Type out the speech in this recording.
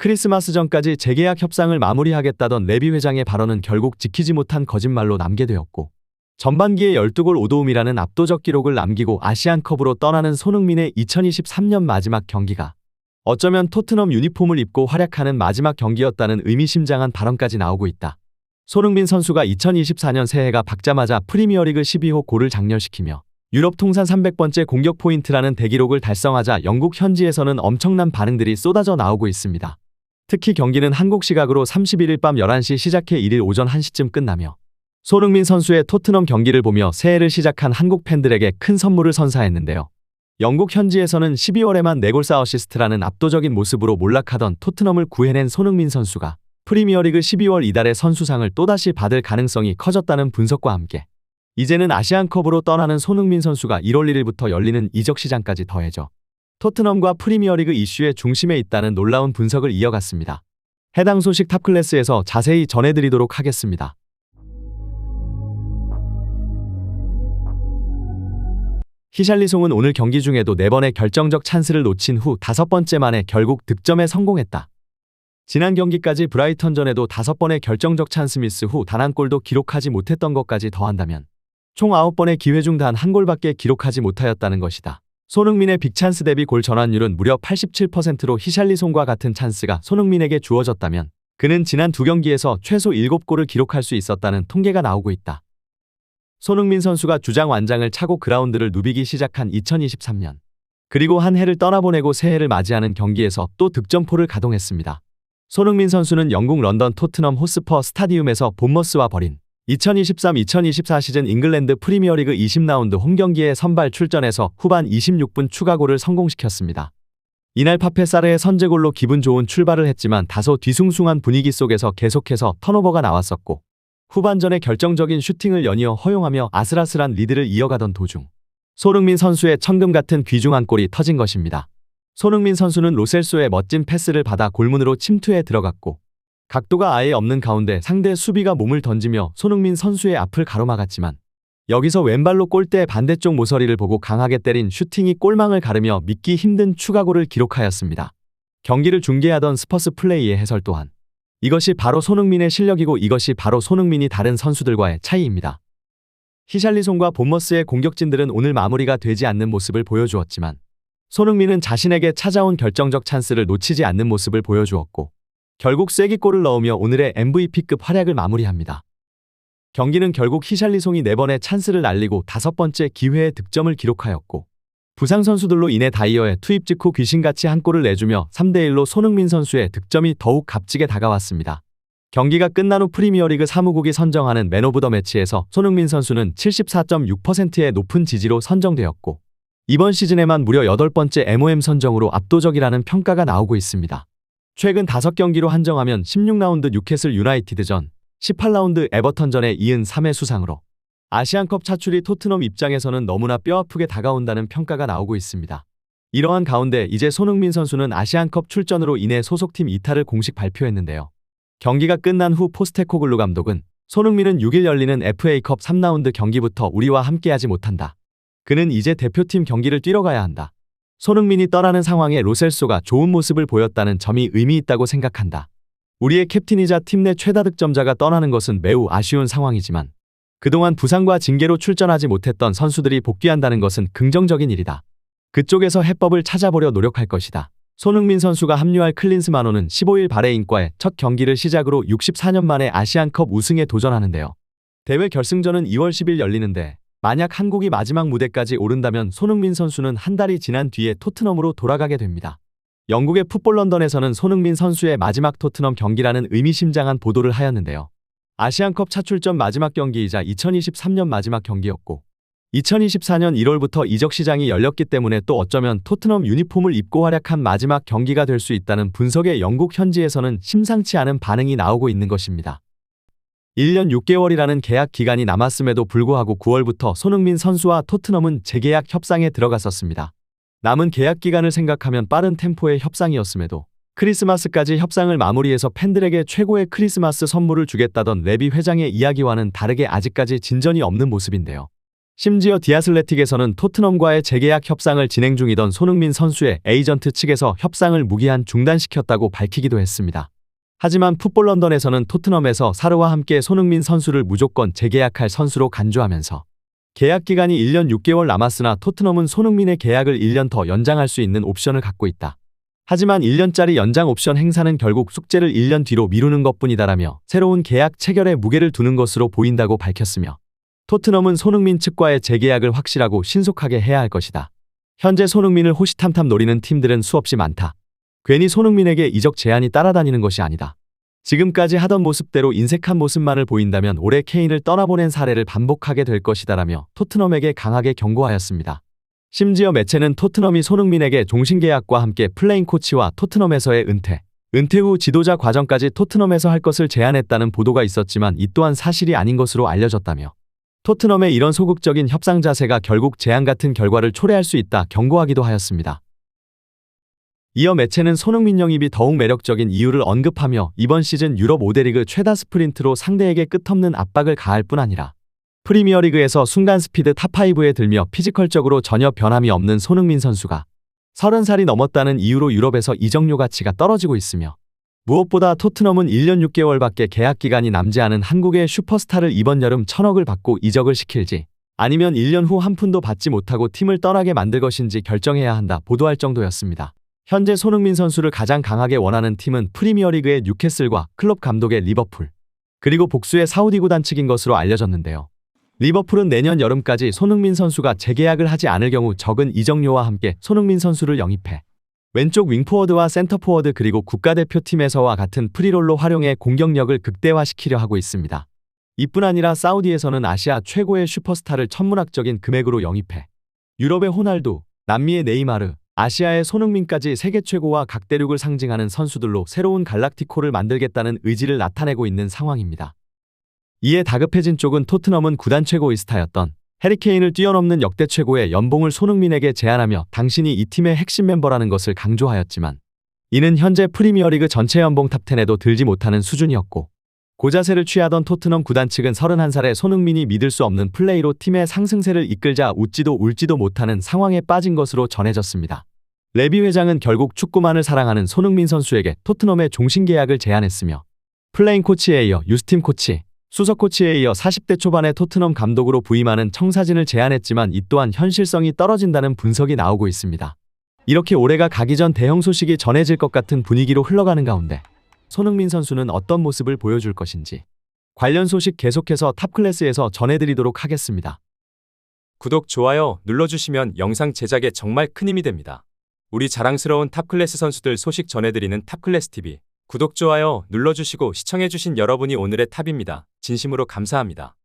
크리스마스 전까지 재계약 협상을 마무리하겠다던 레비 회장의 발언은 결국 지키지 못한 거짓말로 남게 되었고, 전반기에 12골 5도움이라는 압도적 기록을 남기고 아시안컵으로 떠나는 손흥민의 2023년 마지막 경기가 어쩌면 토트넘 유니폼을 입고 활약하는 마지막 경기였다는 의미심장한 발언까지 나오고 있다. 손흥민 선수가 2024년 새해가 밝자마자 프리미어리그 12호 골을 장렬시키며 유럽 통산 300번째 공격 포인트라는 대기록을 달성하자 영국 현지에서는 엄청난 반응들이 쏟아져 나오고 있습니다. 특히 경기는 한국 시각으로 31일 밤 11시 시작해 1일 오전 1시쯤 끝나며 손흥민 선수의 토트넘 경기를 보며 새해를 시작한 한국 팬들에게 큰 선물을 선사했는데요. 영국 현지에서는 12월에만 4골 4어시스트라는 압도적인 모습으로 몰락하던 토트넘을 구해낸 손흥민 선수가 프리미어리그 12월 이달의 선수상을 또다시 받을 가능성이 커졌다는 분석과 함께 이제는 아시안컵으로 떠나는 손흥민 선수가 1월 1일부터 열리는 이적 시장까지 더해져 토트넘과 프리미어리그 이슈의 중심에 있다는 놀라운 분석을 이어갔습니다. 해당 소식 탑클래스에서 자세히 전해드리도록 하겠습니다. 히샬리송은 오늘 경기 중에도 4번의 결정적 찬스를 놓친 후 5번째 만에 결국 득점에 성공했다. 지난 경기까지 브라이턴전에도 5번의 결정적 찬스 미스 후 단 한 골도 기록하지 못했던 것까지 더한다면 총 9번의 기회 중 단 한 골밖에 기록하지 못하였다는 것이다. 손흥민의 빅찬스 대비 골 전환율은 무려 87%로 히샬리송과 같은 찬스가 손흥민에게 주어졌다면 그는 지난 2경기에서 최소 7골을 기록할 수 있었다는 통계가 나오고 있다. 손흥민 선수가 주장 완장을 차고 그라운드를 누비기 시작한 2023년. 그리고 한 해를 떠나보내고 새해를 맞이하는 경기에서 또 득점포를 가동했습니다. 손흥민 선수는 영국 런던 토트넘 호스퍼 스타디움에서 본머스와 벌인 2023-2024 시즌 잉글랜드 프리미어리그 20라운드 홈경기에 선발 출전해서 후반 26분 추가골을 성공시켰습니다. 이날 파페 사르의 선제골로 기분 좋은 출발을 했지만 다소 뒤숭숭한 분위기 속에서 계속해서 턴오버가 나왔었고 후반전에 결정적인 슈팅을 연이어 허용하며 아슬아슬한 리드를 이어가던 도중 손흥민 선수의 천금 같은 귀중한 골이 터진 것입니다. 손흥민 선수는 로셀소의 멋진 패스를 받아 골문으로 침투해 들어갔고 각도가 아예 없는 가운데 상대 수비가 몸을 던지며 손흥민 선수의 앞을 가로막았지만 여기서 왼발로 골대 반대쪽 모서리를 보고 강하게 때린 슈팅이 골망을 가르며 믿기 힘든 추가골을 기록하였습니다. 경기를 중계하던 스퍼스 플레이의 해설 또한 이것이 바로 손흥민의 실력이고 이것이 바로 손흥민이 다른 선수들과의 차이입니다. 히샬리송과 본머스의 공격진들은 오늘 마무리가 되지 않는 모습을 보여주었지만 손흥민은 자신에게 찾아온 결정적 찬스를 놓치지 않는 모습을 보여주었고 결국 쐐기골을 넣으며 오늘의 MVP급 활약을 마무리합니다. 경기는 결국 히샬리송이 4번의 찬스를 날리고 5번째 기회에 득점을 기록하였고 부상 선수들로 인해 다이어의 투입 직후 귀신같이 한 골을 내주며 3대1로 손흥민 선수의 득점이 더욱 값지게 다가왔습니다. 경기가 끝난 후 프리미어리그 사무국이 선정하는 맨 오브 더 매치에서 손흥민 선수는 74.6%의 높은 지지로 선정되었고 이번 시즌에만 무려 8번째 MOM 선정으로 압도적이라는 평가가 나오고 있습니다. 최근 5경기로 한정하면 16라운드 뉴캐슬 유나이티드전, 18라운드 에버턴전에 이은 3회 수상으로 아시안컵 차출이 토트넘 입장에서는 너무나 뼈아프게 다가온다는 평가가 나오고 있습니다. 이러한 가운데 이제 손흥민 선수는 아시안컵 출전으로 인해 소속팀 이탈을 공식 발표했는데요. 경기가 끝난 후 포스테코글루 감독은 손흥민은 6일 열리는 FA컵 3라운드 경기부터 우리와 함께하지 못한다. 그는 이제 대표팀 경기를 뛰러 가야 한다. 손흥민이 떠나는 상황에 로셀소가 좋은 모습을 보였다는 점이 의미 있다고 생각한다. 우리의 캡틴이자 팀 내 최다 득점자가 떠나는 것은 매우 아쉬운 상황이지만 그동안 부상과 징계로 출전하지 못했던 선수들이 복귀한다는 것은 긍정적인 일이다. 그쪽에서 해법을 찾아보려 노력할 것이다. 손흥민 선수가 합류할 클린스만호는 15일 바레인과의 첫 경기를 시작으로 64년 만에 아시안컵 우승에 도전하는데요. 대회 결승전은 2월 10일 열리는데 만약 한국이 마지막 무대까지 오른다면 손흥민 선수는 한 달이 지난 뒤에 토트넘으로 돌아가게 됩니다. 영국의 풋볼 런던에서는 손흥민 선수의 마지막 토트넘 경기라는 의미심장한 보도를 하였는데요. 아시안컵 차출전 마지막 경기이자 2023년 마지막 경기였고 2024년 1월부터 이적 시장이 열렸기 때문에 또 어쩌면 토트넘 유니폼을 입고 활약한 마지막 경기가 될 수 있다는 분석에 영국 현지에서는 심상치 않은 반응이 나오고 있는 것입니다. 1년 6개월이라는 계약 기간이 남았음에도 불구하고 9월부터 손흥민 선수와 토트넘은 재계약 협상에 들어갔었습니다. 남은 계약 기간을 생각하면 빠른 템포의 협상이었음에도 크리스마스까지 협상을 마무리해서 팬들에게 최고의 크리스마스 선물을 주겠다던 레비 회장의 이야기와는 다르게 아직까지 진전이 없는 모습인데요. 심지어 디아슬레틱에서는 토트넘과의 재계약 협상을 진행 중이던 손흥민 선수의 에이전트 측에서 협상을 무기한 중단시켰다고 밝히기도 했습니다. 하지만 풋볼 런던에서는 토트넘에서 사르와 함께 손흥민 선수를 무조건 재계약할 선수로 간주하면서 계약 기간이 1년 6개월 남았으나 토트넘은 손흥민의 계약을 1년 더 연장할 수 있는 옵션을 갖고 있다. 하지만 1년짜리 연장 옵션 행사는 결국 숙제를 1년 뒤로 미루는 것뿐이다라며 새로운 계약 체결에 무게를 두는 것으로 보인다고 밝혔으며 토트넘은 손흥민 측과의 재계약을 확실하고 신속하게 해야 할 것이다. 현재 손흥민을 호시탐탐 노리는 팀들은 수없이 많다. 괜히 손흥민에게 이적 제한이 따라다니는 것이 아니다. 지금까지 하던 모습대로 인색한 모습만을 보인다면 올해 케인을 떠나보낸 사례를 반복하게 될 것이다라며 토트넘에게 강하게 경고하였습니다. 심지어 매체는 토트넘이 손흥민에게 종신계약과 함께 플레잉 코치와 토트넘에서의 은퇴 후 지도자 과정까지 토트넘에서 할 것을 제안했다는 보도가 있었지만 이 또한 사실이 아닌 것으로 알려졌다며 토트넘의 이런 소극적인 협상 자세가 결국 재앙 같은 결과를 초래할 수 있다 경고하기도 하였습니다. 이어 매체는 손흥민 영입이 더욱 매력적인 이유를 언급하며 이번 시즌 유럽 5대 리그 최다 스프린트로 상대에게 끝없는 압박을 가할 뿐 아니라 프리미어리그에서 순간 스피드 탑5에 들며 피지컬적으로 전혀 변함이 없는 손흥민 선수가 30살이 넘었다는 이유로 유럽에서 이적료 가치가 떨어지고 있으며 무엇보다 토트넘은 1년 6개월밖에 계약 기간이 남지 않은 한국의 슈퍼스타를 이번 여름 1,000억을 받고 이적을 시킬지 아니면 1년 후 한 푼도 받지 못하고 팀을 떠나게 만들 것인지 결정해야 한다 보도할 정도였습니다. 현재 손흥민 선수를 가장 강하게 원하는 팀은 프리미어리그의 뉴캐슬과 클롭 감독의 리버풀, 그리고 복수의 사우디 구단 측인 것으로 알려졌는데요. 리버풀은 내년 여름까지 손흥민 선수가 재계약을 하지 않을 경우 적은 이적료와 함께 손흥민 선수를 영입해 왼쪽 윙포워드와 센터포워드 그리고 국가대표팀에서와 같은 프리롤로 활용해 공격력을 극대화시키려 하고 있습니다. 이뿐 아니라 사우디에서는 아시아 최고의 슈퍼스타를 천문학적인 금액으로 영입해 유럽의 호날두, 남미의 네이마르, 아시아의 손흥민까지 세계 최고와 각 대륙을 상징하는 선수들로 새로운 갈락티코를 만들겠다는 의지를 나타내고 있는 상황입니다. 이에 다급해진 쪽은 토트넘은 구단 최고이스타였던 해리케인을 뛰어넘는 역대 최고의 연봉을 손흥민에게 제안하며 당신이 이 팀의 핵심 멤버라는 것을 강조하였지만 이는 현재 프리미어리그 전체 연봉 탑10에도 들지 못하는 수준이었고 고자세를 취하던 토트넘 구단 측은 31살의 손흥민이 믿을 수 없는 플레이로 팀의 상승세를 이끌자 웃지도 울지도 못하는 상황에 빠진 것으로 전해졌습니다. 레비 회장은 결국 축구만을 사랑하는 손흥민 선수에게 토트넘의 종신계약을 제안했으며 플레잉 코치에 이어 유스팀 코치, 수석 코치에 이어 40대 초반의 토트넘 감독으로 부임하는 청사진을 제안했지만 이 또한 현실성이 떨어진다는 분석이 나오고 있습니다. 이렇게 올해가 가기 전 대형 소식이 전해질 것 같은 분위기로 흘러가는 가운데 손흥민 선수는 어떤 모습을 보여줄 것인지 관련 소식 계속해서 탑클래스에서 전해드리도록 하겠습니다. 구독, 좋아요 눌러주시면 영상 제작에 정말 큰 힘이 됩니다. 우리 자랑스러운 탑클래스 선수들 소식 전해드리는 탑클래스TV 구독, 좋아요 눌러주시고 시청해주신 여러분이 오늘의 탑입니다. 진심으로 감사합니다.